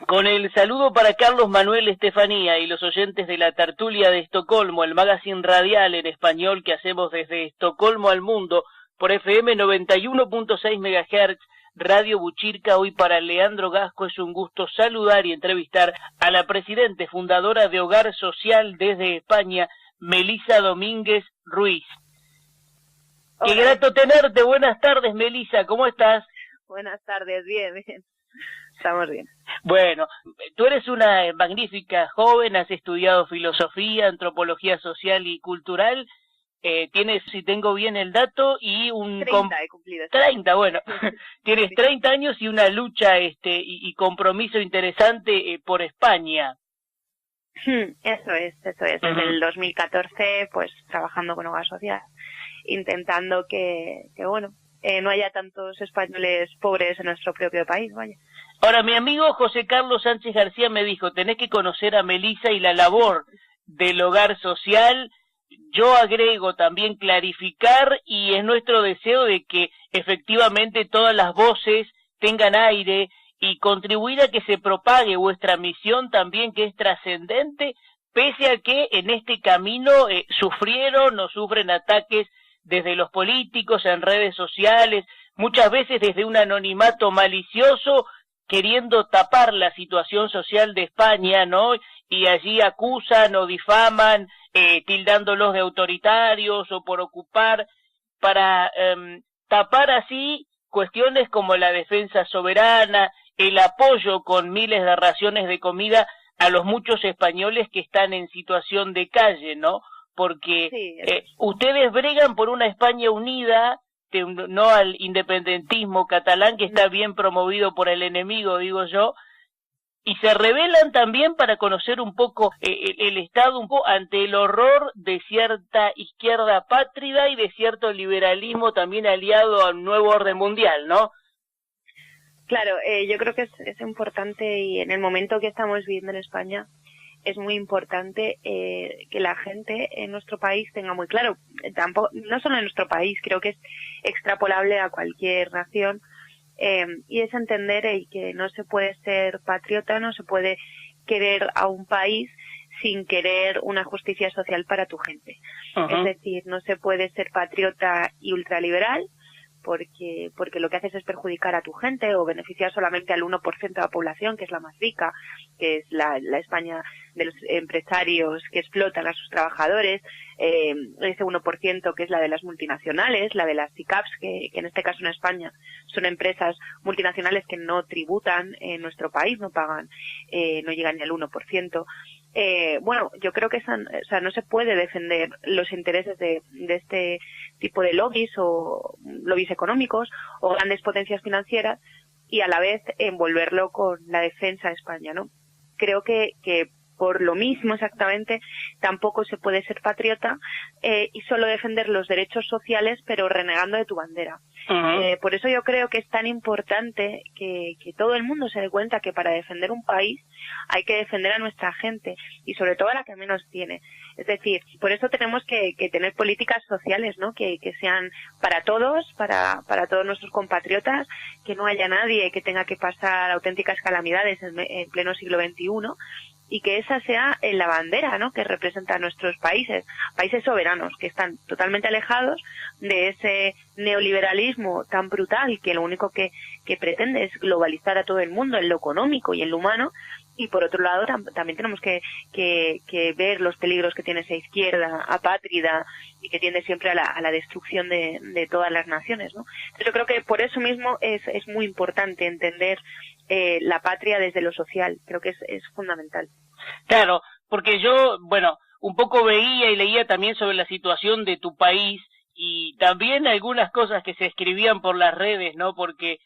Con el saludo para Carlos Manuel Estefanía y los oyentes de la tertulia de Estocolmo, el magazine radial en español que hacemos desde Estocolmo al mundo por FM 91.6 MHz, Radio Buchirca. Hoy para Leandro Gasco es un gusto saludar y entrevistar a la presidente fundadora de Hogar Social desde España, Melisa Domínguez Ruiz. Hola. Qué grato tenerte. Buenas tardes, Melisa, ¿cómo estás? Buenas tardes, bien. Estamos bien. Bueno, tú eres una magnífica joven, has estudiado filosofía, antropología social y cultural, tienes, si tengo bien el dato, y un... 30 he cumplido. 30, bueno, tienes Sí. 30 años y una lucha y compromiso interesante por España. Eso es. Desde el 2014, pues trabajando con Hogar Social, intentando que no haya tantos españoles pobres en nuestro propio país, vaya. Ahora, mi amigo José Carlos Sánchez García me dijo, tenés que conocer a Melisa y la labor del Hogar Social. Yo agrego también clarificar, y es nuestro deseo de que efectivamente todas las voces tengan aire y contribuir a que se propague vuestra misión también, que es trascendente, pese a que en este camino sufrieron o sufren ataques desde los políticos, en redes sociales, muchas veces desde un anonimato malicioso, queriendo tapar la situación social de España, ¿no? Y allí acusan o difaman, tildándolos de autoritarios o por ocupar, para tapar así cuestiones como la defensa soberana, el apoyo con miles de raciones de comida a los muchos españoles que están en situación de calle, ¿no? Porque Sí, ustedes bregan por una España unida, no al independentismo catalán que está bien promovido por el enemigo, digo yo, y se rebelan también para conocer un poco el Estado, un poco ante el horror de cierta izquierda pátrida y de cierto liberalismo también aliado al nuevo orden mundial, ¿no? Claro, yo creo que es importante, y en el momento que estamos viviendo en España es muy importante que la gente en nuestro país tenga muy claro, tampoco, no solo en nuestro país, creo que es extrapolable a cualquier nación, y es entender que no se puede ser patriota, no se puede querer a un país sin querer una justicia social para tu gente. Uh-huh. Es decir, no se puede ser patriota y ultraliberal, porque lo que haces es perjudicar a tu gente o beneficiar solamente al 1% de la población, que es la más rica, que es la España de los empresarios que explotan a sus trabajadores, ese 1% que es la de las multinacionales, la de las SICAPs, que en este caso en España son empresas multinacionales que no tributan en nuestro país, no pagan, no llegan ni al 1%. Yo creo que no se puede defender los intereses de este tipo de lobbies o lobbies económicos o grandes potencias financieras y a la vez envolverlo con la defensa de España, ¿no? Creo que por lo mismo exactamente tampoco se puede ser patriota y solo defender los derechos sociales pero renegando de tu bandera. Uh-huh. Por eso yo creo que es tan importante que todo el mundo se dé cuenta que para defender un país hay que defender a nuestra gente y sobre todo a la que menos tiene. Es decir, por eso tenemos que tener políticas sociales, ¿no? Que sean para todos, para todos nuestros compatriotas, que no haya nadie que tenga que pasar auténticas calamidades en pleno siglo XXI. Y que esa sea la bandera, ¿no? Que representa a nuestros países soberanos, que están totalmente alejados de ese neoliberalismo tan brutal que lo único que pretende es globalizar a todo el mundo en lo económico y en lo humano. Y por otro lado también tenemos que ver los peligros que tiene esa izquierda apátrida y que tiende siempre a la destrucción de todas las naciones, ¿no? Entonces yo creo que por eso mismo es muy importante entender la patria desde lo social. Creo que es fundamental. Claro, porque yo, un poco veía y leía también sobre la situación de tu país y también algunas cosas que se escribían por las redes, ¿no? Porque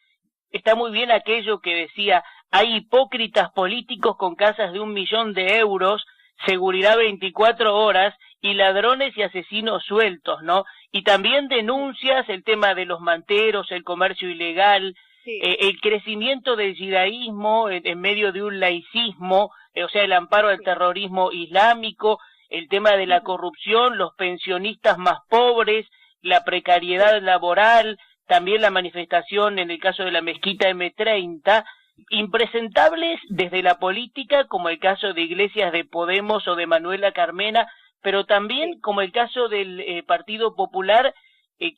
está muy bien aquello que decía, hay hipócritas políticos con casas de 1 millón de euros, seguridad 24 horas y ladrones y asesinos sueltos, ¿no? Y también denuncias el tema de los manteros, el comercio ilegal, Sí. El crecimiento del yidaísmo en medio de un laicismo, o sea, el amparo al terrorismo islámico, el tema de la corrupción, los pensionistas más pobres, la precariedad laboral, también la manifestación en el caso de la mezquita M30, impresentables desde la política, como el caso de Iglesias de Podemos o de Manuela Carmena, pero también como el caso del Partido Popular,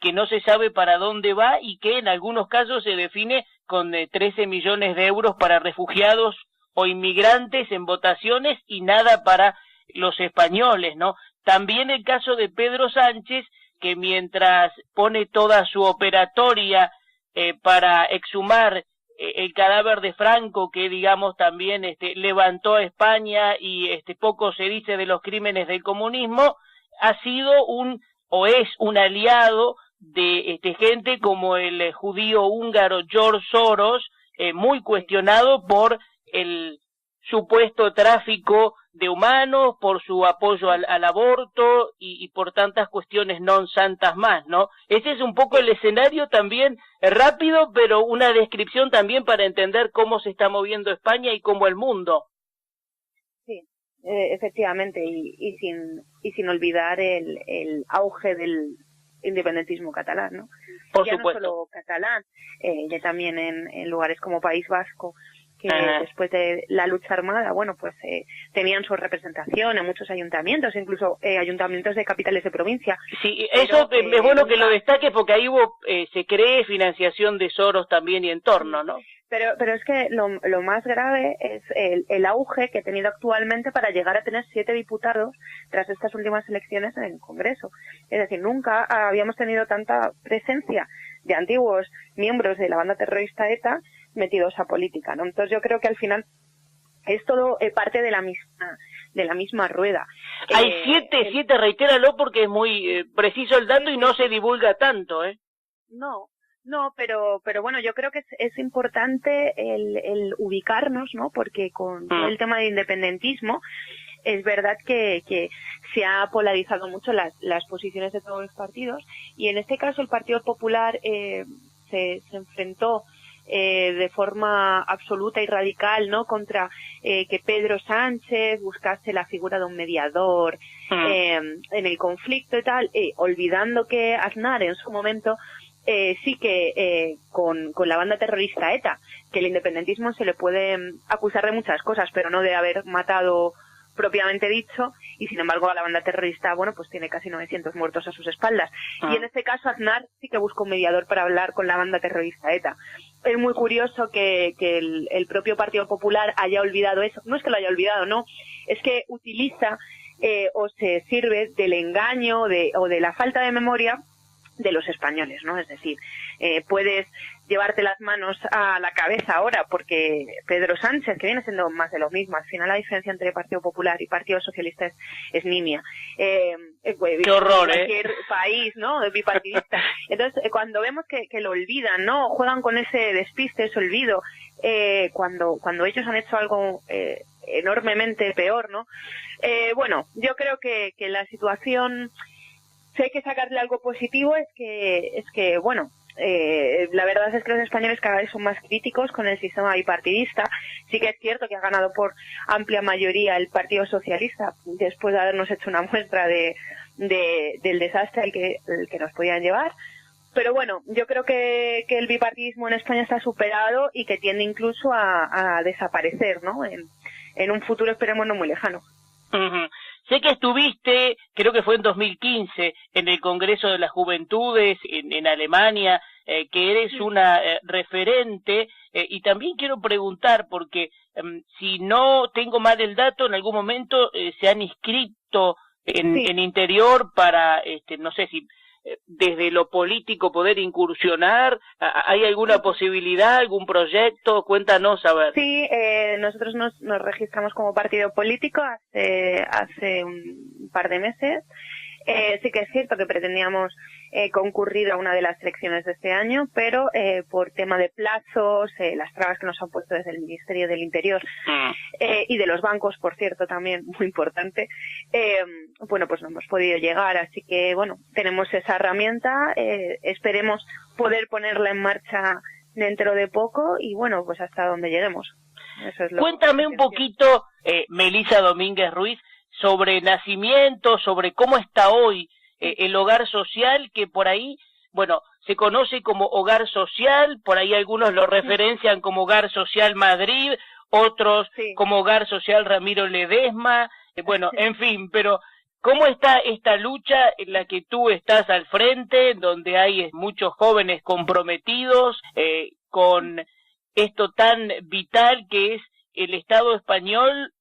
que no se sabe para dónde va y que en algunos casos se define con 13 millones de euros para refugiados o inmigrantes en votaciones y nada para los españoles, ¿no? También el caso de Pedro Sánchez, que mientras pone toda su operatoria para exhumar el cadáver de Franco, que digamos también levantó a España y poco se dice de los crímenes del comunismo, ha sido o es un aliado de gente como el judío húngaro George Soros, muy cuestionado por el supuesto tráfico de humanos, por su apoyo al aborto y por tantas cuestiones non santas más, ¿no? Ese es un poco el escenario también rápido, pero una descripción también para entender cómo se está moviendo España y cómo el mundo. Sí, efectivamente, y sin olvidar el auge del independentismo catalán, ¿no? Por ya supuesto. No solo catalán, ya también en lugares como País Vasco, que después de la lucha armada, bueno, pues tenían su representación en muchos ayuntamientos, incluso ayuntamientos de capitales de provincia. Sí, eso es bueno que lo destaque porque ahí se cree financiación de Soros también y entorno, ¿no? Pero es que lo más grave es el auge que ha tenido actualmente para llegar a tener 7 diputados tras estas últimas elecciones en el Congreso. Es decir, nunca habíamos tenido tanta presencia de antiguos miembros de la banda terrorista ETA metidos a política, ¿no? Entonces yo creo que al final es todo parte de la misma rueda. Hay 7, reitéralo porque es muy preciso el dato y no se divulga tanto, ¿eh? No, pero bueno, yo creo que es importante el ubicarnos, ¿no? Porque con todo el tema de independentismo es verdad que se ha polarizado mucho las posiciones de todos los partidos, y en este caso el Partido Popular se enfrentó de forma absoluta y radical, ¿no? Contra que Pedro Sánchez buscase la figura de un mediador en el conflicto y tal, olvidando que Aznar en su momento sí que con la banda terrorista ETA, que el independentismo se le puede acusar de muchas cosas, pero no de haber matado propiamente dicho, y sin embargo a la banda terrorista, bueno, pues tiene casi 900 muertos a sus espaldas. Y en este caso Aznar sí que busca un mediador para hablar con la banda terrorista ETA. Es muy curioso que el propio Partido Popular haya olvidado eso. No es que lo haya olvidado, no, es que utiliza o se sirve del engaño o de la falta de memoria de los españoles, ¿no? Es decir, puedes llevarte las manos a la cabeza ahora porque Pedro Sánchez, que viene siendo más de lo mismo, al final la diferencia entre Partido Popular y Partido Socialista es nimia. Qué horror, cualquier país, ¿no? Bipartidista. Entonces, cuando vemos que lo olvidan, ¿no? Juegan con ese despiste, ese olvido, cuando ellos han hecho algo enormemente peor, ¿no? Bueno, yo creo que la situación, si hay que sacarle algo positivo, es que bueno, la verdad es que los españoles cada vez son más críticos con el sistema bipartidista. Sí que es cierto que ha ganado por amplia mayoría el Partido Socialista, después de habernos hecho una muestra del desastre al que nos podían llevar. Pero bueno, yo creo que el bipartidismo en España está superado y que tiende incluso a desaparecer, ¿no? En un futuro, esperemos, no muy lejano. Uh-huh. Sé que estuviste, creo que fue en 2015, en el Congreso de las Juventudes en Alemania, que eres una referente, y también quiero preguntar, porque si no tengo mal el dato, en algún momento se han inscrito en Interior para, no sé si desde lo político poder incursionar. ¿Hay alguna posibilidad, algún proyecto? Cuéntanos, a ver. Sí, nosotros nos registramos como partido político hace un par de meses. Sí que es cierto que pretendíamos concurrir a una de las elecciones de este año, pero por tema de plazos, las trabas que nos han puesto desde el Ministerio del Interior y de los bancos, por cierto, también muy importante, bueno, pues no hemos podido llegar. Así que, bueno, tenemos esa herramienta, esperemos poder ponerla en marcha dentro de poco y, bueno, pues hasta donde lleguemos. Eso es lo Cuéntame un poquito, Melissa Domínguez Ruiz, sobre nacimiento, sobre cómo está hoy el hogar social, que por ahí, bueno, se conoce como Hogar Social, por ahí algunos lo referencian como Hogar Social Madrid, otros como Hogar Social Ramiro Ledesma, bueno, en fin, pero ¿cómo está esta lucha en la que tú estás al frente, donde hay muchos jóvenes comprometidos con esto tan vital que es el Estado español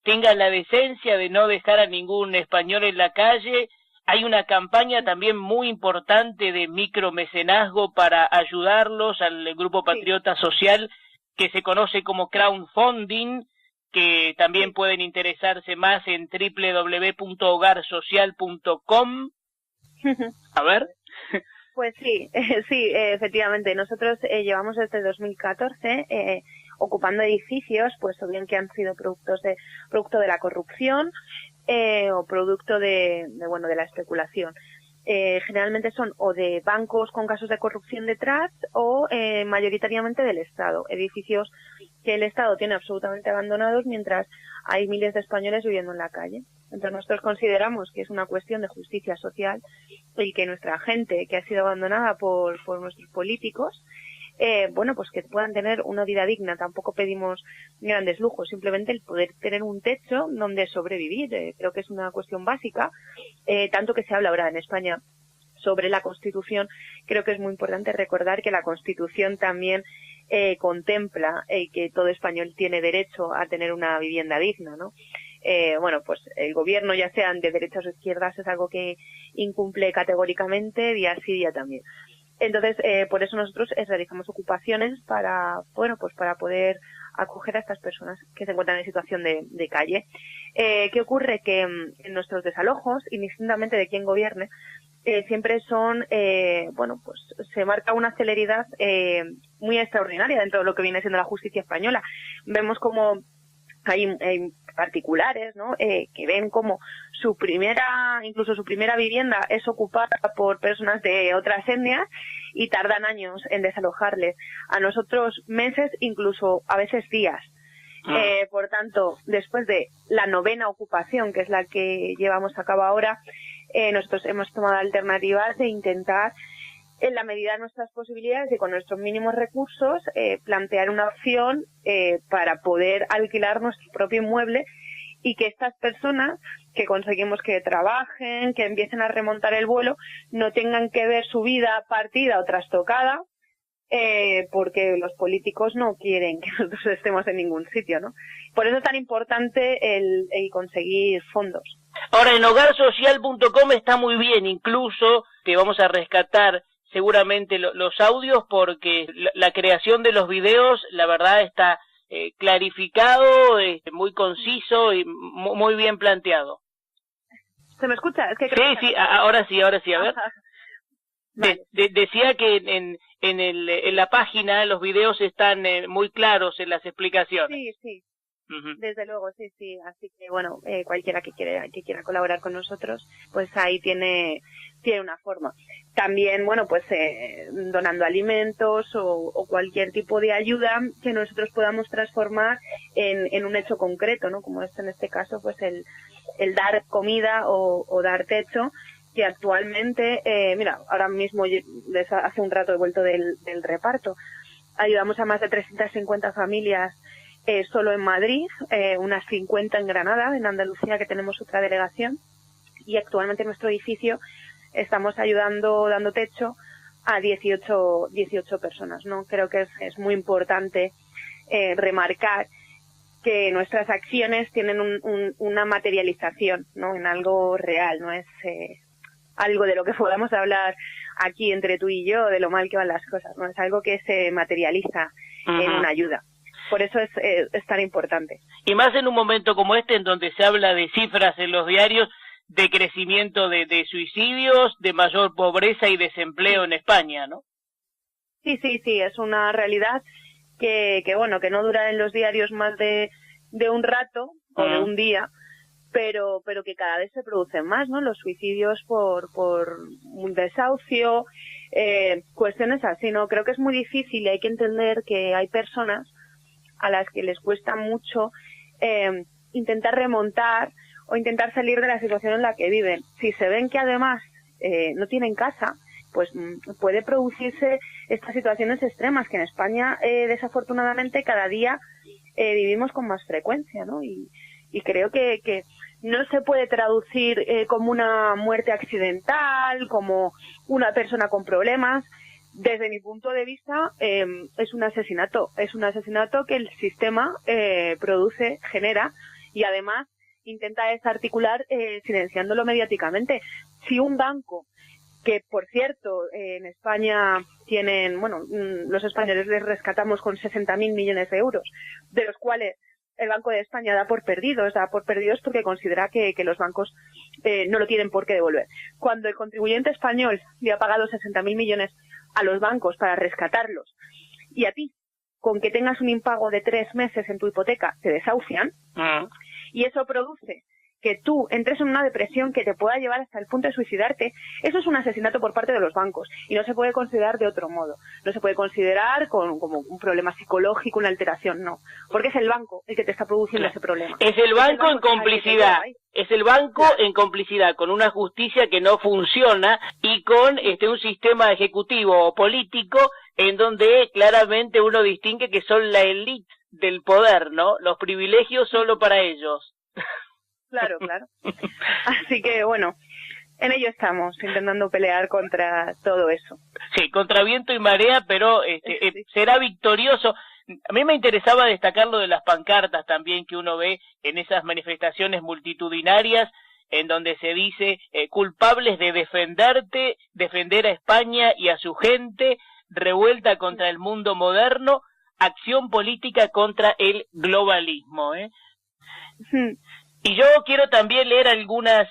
tenga la decencia de no dejar a ningún español en la calle? Hay una campaña también muy importante de micromecenazgo para ayudarlos al Grupo Patriota Social, que se conoce como crowdfunding, que también pueden interesarse más en www.hogarsocial.com. A ver. Pues sí, sí, efectivamente. Nosotros llevamos desde 2014 ocupando edificios, pues o bien que han sido producto de la corrupción o producto de la especulación. Generalmente son o de bancos con casos de corrupción detrás o mayoritariamente del Estado, edificios que el Estado tiene absolutamente abandonados mientras hay miles de españoles viviendo en la calle. Entonces nosotros consideramos que es una cuestión de justicia social y que nuestra gente que ha sido abandonada por nuestros políticos, pues que puedan tener una vida digna. Tampoco pedimos grandes lujos, simplemente el poder tener un techo donde sobrevivir. Creo que es una cuestión básica, tanto que se habla ahora en España sobre la Constitución. Creo que es muy importante recordar que la Constitución también contempla que todo español tiene derecho a tener una vivienda digna, ¿no? Pues el gobierno, ya sean de derechas o izquierdas, es algo que incumple categóricamente día sí día también. Entonces, por eso nosotros realizamos ocupaciones para poder acoger a estas personas que se encuentran en situación de calle. ¿Qué ocurre? Que en nuestros desalojos, indistintamente de quién gobierne, siempre son, se marca una celeridad muy extraordinaria dentro de lo que viene siendo la justicia española. Vemos como hay particulares, ¿no? Que ven como incluso su primera vivienda es ocupada por personas de otras etnias y tardan años en desalojarles. A nosotros meses, incluso a veces días. Por tanto, después de la 9ª ocupación, que es la que llevamos a cabo ahora, nosotros hemos tomado alternativas de intentar, en la medida de nuestras posibilidades y con nuestros mínimos recursos, plantear una opción para poder alquilar nuestro propio inmueble y que estas personas que conseguimos que trabajen, que empiecen a remontar el vuelo, no tengan que ver su vida partida o trastocada porque los políticos no quieren que nosotros estemos en ningún sitio, ¿no? Por eso es tan importante el conseguir fondos. Ahora, en hogarsocial.com está muy bien, incluso que vamos a rescatar seguramente los audios, porque la creación de los videos, la verdad, está clarificado, muy conciso y muy bien planteado. ¿Se me escucha? Es que sí, ahora sí, a ver. Vale. Decía que en la página los videos están muy claros en las explicaciones. Sí. Desde luego, sí. Así que, cualquiera que quiera colaborar con nosotros, pues ahí tiene una forma. También, donando alimentos o cualquier tipo de ayuda que nosotros podamos transformar en un hecho concreto, ¿no? Como en este caso, pues el dar comida o dar techo, que actualmente, ahora mismo, hace un rato he vuelto del reparto, ayudamos a más de 350 familias solo en Madrid, unas 50 en Granada, en Andalucía, que tenemos otra delegación, y actualmente en nuestro edificio estamos ayudando, dando techo a 18 personas, ¿no? Creo que es muy importante remarcar que nuestras acciones tienen una materialización, ¿no? En algo real, no es algo de lo que podamos hablar aquí entre tú y yo, de lo mal que van las cosas, ¿no? Es algo que se materializa en una ayuda. Por eso es tan importante. Y más en un momento como este, en donde se habla de cifras en los diarios de crecimiento de suicidios, de mayor pobreza y desempleo en España, ¿no? Sí, es una realidad que no dura en los diarios más de un rato o de un día, pero que cada vez se producen más, ¿no? Los suicidios por un desahucio, cuestiones así, ¿no? Creo que es muy difícil y hay que entender que hay personas a las que les cuesta mucho intentar remontar o intentar salir de la situación en la que viven. Si se ven que además no tienen casa, pues puede producirse estas situaciones extremas que en España desafortunadamente cada día vivimos con más frecuencia, ¿no? Y creo que no se puede traducir como una muerte accidental, como una persona con problemas. Desde mi punto de vista, es un asesinato que el sistema produce, genera, y además intenta desarticular silenciándolo mediáticamente. Si un banco, que por cierto en España tienen, los españoles les rescatamos con 60.000 millones de euros, de los cuales el Banco de España da por perdidos porque considera que los bancos no lo tienen por qué devolver. Cuando el contribuyente español le ha pagado 60.000 millones a los bancos para rescatarlos, y a ti, con que tengas un impago de 3 meses en tu hipoteca, te desahucian, y eso produce que tú entres en una depresión que te pueda llevar hasta el punto de suicidarte, eso es un asesinato por parte de los bancos y no se puede considerar de otro modo. No se puede considerar como un problema psicológico, una alteración, no. Porque es el banco el que te está produciendo ese problema. Es el banco en complicidad. Es el banco en complicidad con una justicia que no funciona y con un sistema ejecutivo o político en donde claramente uno distingue que son la élite del poder, ¿no? Los privilegios solo para ellos. Claro. Así que, bueno, en ello estamos, intentando pelear contra todo eso. Sí, contra viento y marea, pero será victorioso. A mí me interesaba destacar lo de las pancartas también que uno ve en esas manifestaciones multitudinarias, en donde se dice culpables de defender a España y a su gente, revuelta contra el mundo moderno, acción política contra el globalismo, Y yo quiero también leer algunas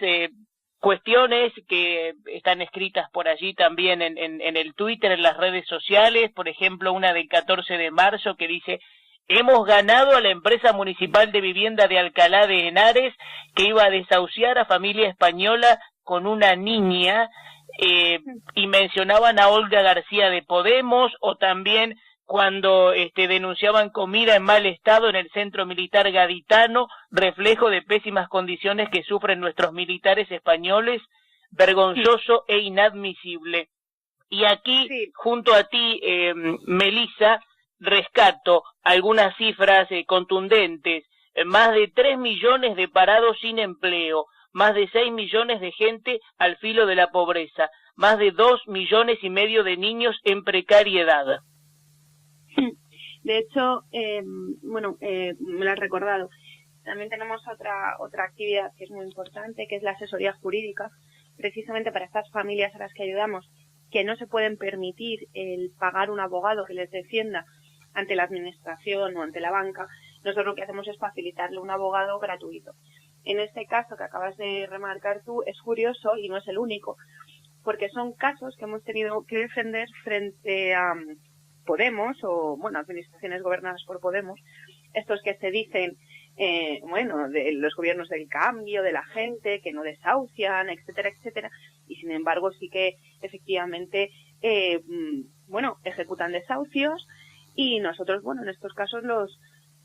cuestiones que están escritas por allí también en el Twitter, en las redes sociales. Por ejemplo, una del 14 de marzo que dice: hemos ganado a la empresa municipal de vivienda de Alcalá de Henares que iba a desahuciar a familia española con una niña, y mencionaban a Olga García de Podemos, o también cuando denunciaban comida en mal estado en el centro militar gaditano, reflejo de pésimas condiciones que sufren nuestros militares españoles, vergonzoso e inadmisible. Y aquí, junto a ti, Melissa, rescato algunas cifras contundentes: más de 3 millones de parados sin empleo, más de 6 millones de gente al filo de la pobreza, más de 2,5 millones de niños en precariedad. De hecho, me lo has recordado. También tenemos otra actividad que es muy importante, que es la asesoría jurídica, precisamente para estas familias a las que ayudamos, que no se pueden permitir el pagar un abogado que les defienda ante la administración o ante la banca. Nosotros lo que hacemos es facilitarle un abogado gratuito. En este caso que acabas de remarcar tú, es curioso y no es el único, porque son casos que hemos tenido que defender frente a Podemos, o administraciones gobernadas por Podemos, estos que se dicen de los gobiernos del cambio, de la gente, que no desahucian, etcétera, etcétera, y sin embargo sí que efectivamente ejecutan desahucios, y nosotros en estos casos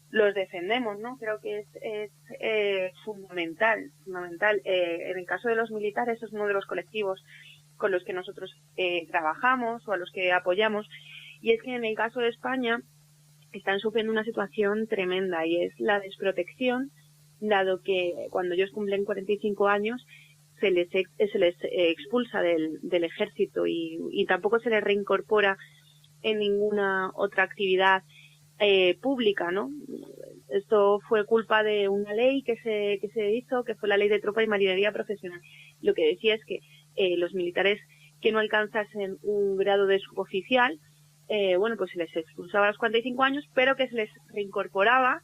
los defendemos, ¿no? Creo que es fundamental. En el caso de los militares es uno de los colectivos con los que nosotros trabajamos o a los que apoyamos. Y es que en el caso de España están sufriendo una situación tremenda, y es la desprotección, dado que cuando ellos cumplen 45 años se les expulsa del ejército y tampoco se les reincorpora en ninguna otra actividad pública, ¿no? Esto fue culpa de una ley que se hizo, que fue la ley de tropa y marinería profesional. Lo que decía es que los militares que no alcanzasen un grado de suboficial, pues se les expulsaba a los 45 años, pero que se les reincorporaba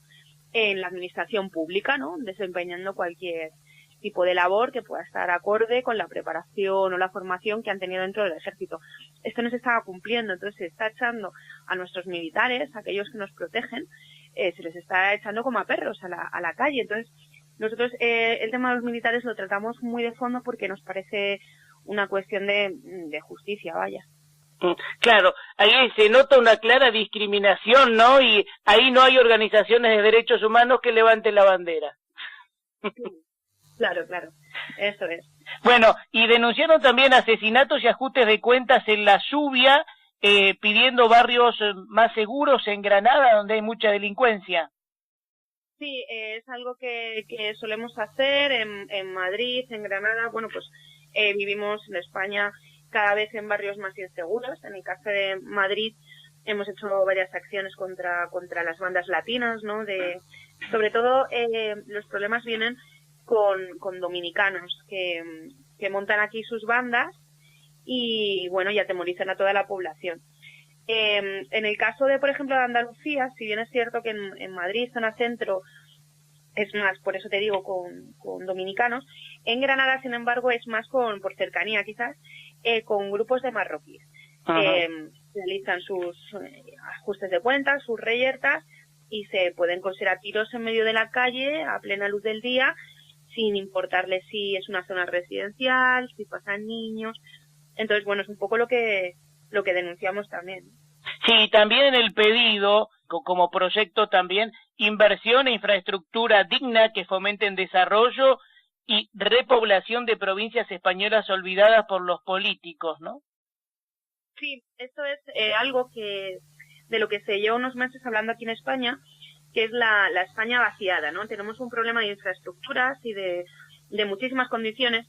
en la administración pública, ¿no? Desempeñando cualquier tipo de labor que pueda estar acorde con la preparación o la formación que han tenido dentro del ejército. Esto no se estaba cumpliendo, entonces se está echando a nuestros militares, a aquellos que nos protegen, se les está echando como a perros a la calle. Entonces nosotros el tema de los militares lo tratamos muy de fondo porque nos parece una cuestión de justicia, vaya. Claro, ahí se nota una clara discriminación, ¿no? Y ahí no hay organizaciones de derechos humanos que levanten la bandera. Claro, claro, eso es. Bueno, y denunciaron también asesinatos y ajustes de cuentas en la lluvia, pidiendo barrios más seguros en Granada, donde hay mucha delincuencia. Sí, es algo que solemos hacer en Madrid, en Granada. Bueno, pues vivimos en España cada vez en barrios más inseguros. En el caso de Madrid hemos hecho varias acciones contra las bandas latinas, ¿no? Sobre todo los problemas vienen con dominicanos que montan aquí sus bandas y, bueno, y atemorizan a toda la población. En el caso de, por ejemplo, de Andalucía, si bien es cierto que en Madrid, zona centro, es más, por eso te digo, con dominicanos, en Granada, sin embargo, es más por cercanía, quizás, con grupos de marroquíes. Realizan sus ajustes de cuentas, sus reyertas, y se pueden coser a tiros en medio de la calle, a plena luz del día, sin importarles si es una zona residencial, si pasan niños. Entonces, bueno, es un poco lo que denunciamos también. Sí, también en el pedido, como proyecto también, inversión e infraestructura digna que fomenten desarrollo y repoblación de provincias españolas olvidadas por los políticos, ¿no? Sí, esto es algo de lo que se lleva unos meses hablando aquí en España, que es la España vaciada, ¿no? Tenemos un problema de infraestructuras y de muchísimas condiciones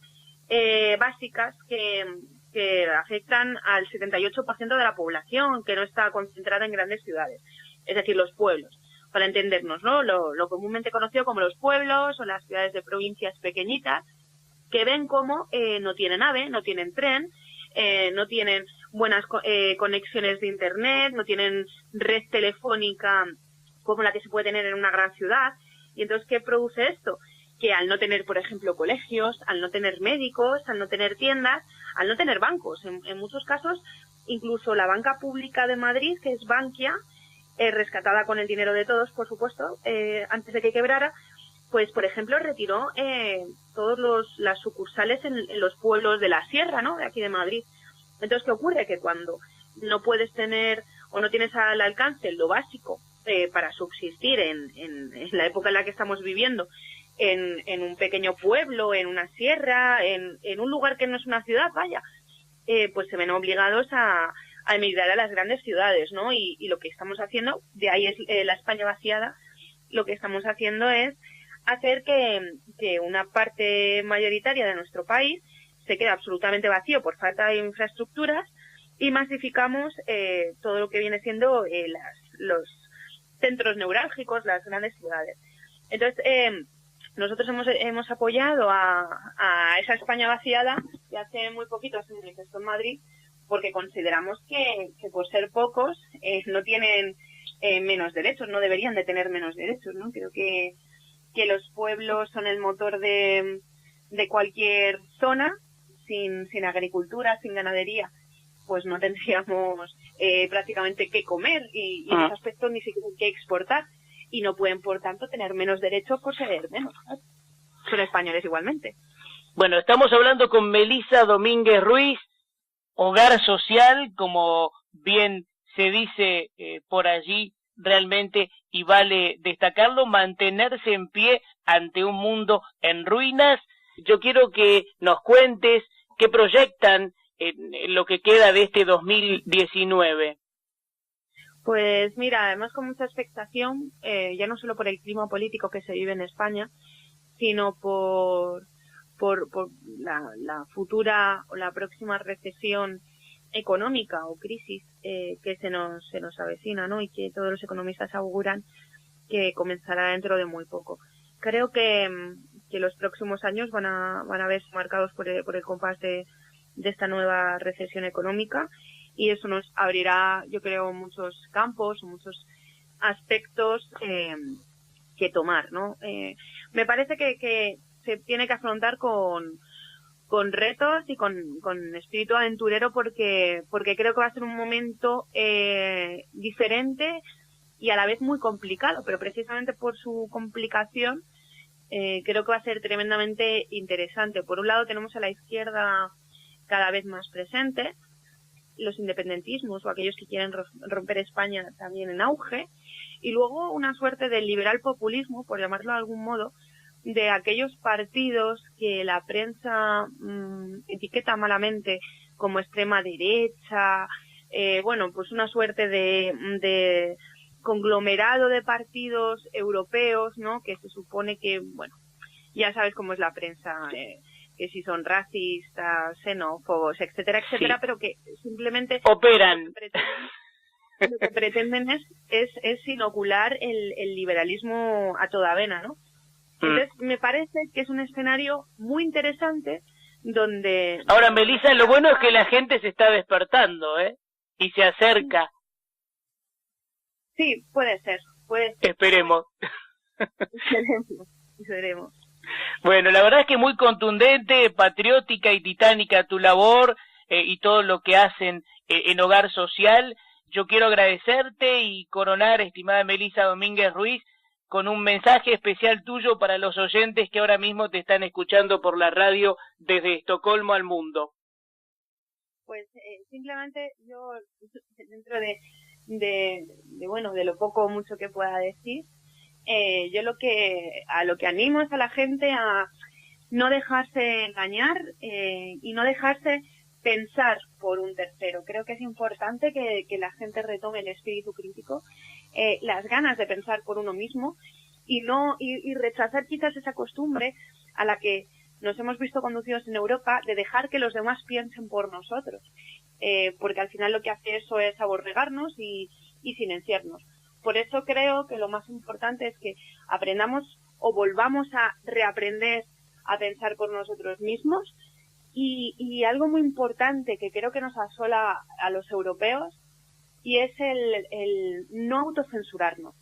básicas que afectan al 78% de la población, que no está concentrada en grandes ciudades, es decir, los pueblos, para entendernos, ¿no? Lo comúnmente conocido como los pueblos o las ciudades de provincias pequeñitas, que ven cómo no tienen AVE, no tienen tren, no tienen buenas conexiones de internet, no tienen red telefónica como la que se puede tener en una gran ciudad. Y entonces, ¿qué produce esto? Que al no tener, por ejemplo, colegios, al no tener médicos, al no tener tiendas, al no tener bancos, en muchos casos, incluso la banca pública de Madrid, que es Bankia, rescatada con el dinero de todos, por supuesto, antes de que quebrara, pues, por ejemplo, retiró todas las sucursales en los pueblos de la sierra, ¿no?, de aquí de Madrid. Entonces, ¿qué ocurre? Que cuando no puedes tener o no tienes al alcance lo básico para subsistir en la época en la que estamos viviendo, en un pequeño pueblo, en una sierra, en un lugar que no es una ciudad, vaya, pues se ven obligados a emigrar a las grandes ciudades, ¿no? Y lo que estamos haciendo, de ahí es la España vaciada, lo que estamos haciendo es hacer que una parte mayoritaria de nuestro país se quede absolutamente vacío por falta de infraestructuras y masificamos todo lo que viene siendo los centros neurálgicos, las grandes ciudades. Entonces, nosotros hemos apoyado a esa España vaciada y hace muy poquito se manifestó en Madrid porque consideramos que por ser pocos no tienen menos derechos, no deberían de tener menos derechos, ¿no? Creo que los pueblos son el motor de cualquier zona. Sin agricultura, sin ganadería, pues no tendríamos prácticamente qué comer y en ese aspecto ni siquiera qué exportar y no pueden, por tanto, tener menos derechos por ser menos. Son españoles igualmente. Bueno, estamos hablando con Melisa Domínguez Ruiz, Hogar Social, como bien se dice por allí realmente, y vale destacarlo, mantenerse en pie ante un mundo en ruinas. Yo quiero que nos cuentes qué proyectan en lo que queda de este 2019. Pues mira, además con mucha expectación, ya no solo por el clima político que se vive en España, sino por la futura o la próxima recesión económica o crisis que se nos avecina, ¿no? Y que todos los economistas auguran que comenzará dentro de muy poco. Creo que los próximos años van a verse marcados por el compás de esta nueva recesión económica y eso nos abrirá, yo creo, muchos campos, muchos aspectos que tomar, ¿no? Me parece que se tiene que afrontar con retos y con espíritu aventurero porque creo que va a ser un momento diferente y a la vez muy complicado, pero precisamente por su complicación creo que va a ser tremendamente interesante. Por un lado tenemos a la izquierda cada vez más presente, los independentismos o aquellos que quieren romper España también en auge, y luego una suerte de liberal populismo, por llamarlo de algún modo, de aquellos partidos que la prensa etiqueta malamente como extrema derecha, bueno, pues una suerte de conglomerado de partidos europeos, ¿no? Que se supone que, bueno, ya sabes cómo es la prensa, que si son racistas, xenófobos, etcétera, etcétera, sí, pero que simplemente operan. Lo que pretenden es inocular el liberalismo a toda vena, ¿no? Entonces, me parece que es un escenario muy interesante donde... Ahora, Melissa, lo bueno es que la gente se está despertando, ¿eh? Y se acerca. Sí, puede ser. Esperemos. Esperemos. Bueno, la verdad es que muy contundente, patriótica y titánica tu labor y todo lo que hacen en Hogar Social. Yo quiero agradecerte y coronar, estimada Melissa Domínguez Ruiz, con un mensaje especial tuyo para los oyentes que ahora mismo te están escuchando por la radio desde Estocolmo al mundo. Pues simplemente yo, dentro de lo poco o mucho que pueda decir, yo a lo que animo es a la gente a no dejarse engañar y no dejarse pensar por un tercero. Creo que es importante que la gente retome el espíritu crítico, las ganas de pensar por uno mismo y rechazar quizás esa costumbre a la que nos hemos visto conducidos en Europa de dejar que los demás piensen por nosotros, porque al final lo que hace eso es aborregarnos y silenciarnos. Por eso creo que lo más importante es que aprendamos o volvamos a reaprender a pensar por nosotros mismos. Y algo muy importante que creo que nos asola a los europeos y es el no autocensurarnos.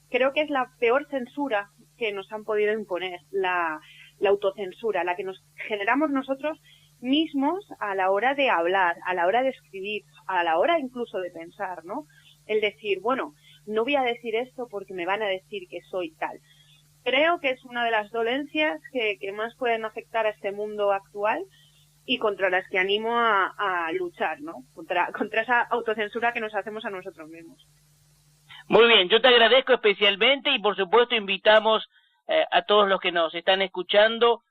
Creo que es la peor censura que nos han podido imponer, la autocensura, la que nos generamos nosotros mismos a la hora de hablar, a la hora de escribir, a la hora incluso de pensar, ¿no? El decir, bueno, no voy a decir esto porque me van a decir que soy tal. Creo que es una de las dolencias que más pueden afectar a este mundo actual y contra las que animo a luchar, ¿no? Contra esa autocensura que nos hacemos a nosotros mismos. Muy bien, yo te agradezco especialmente y por supuesto invitamos a todos los que nos están escuchando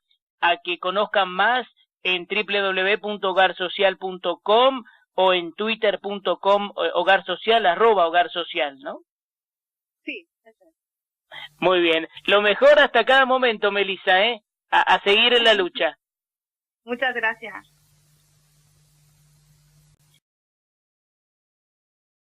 a que conozcan más en www.hogarsocial.com o en twitter.com hogarsocial, @hogarsocial, ¿no? Sí, eso es. Muy bien, lo mejor hasta cada momento, Melissa, a seguir en la lucha. Muchas gracias.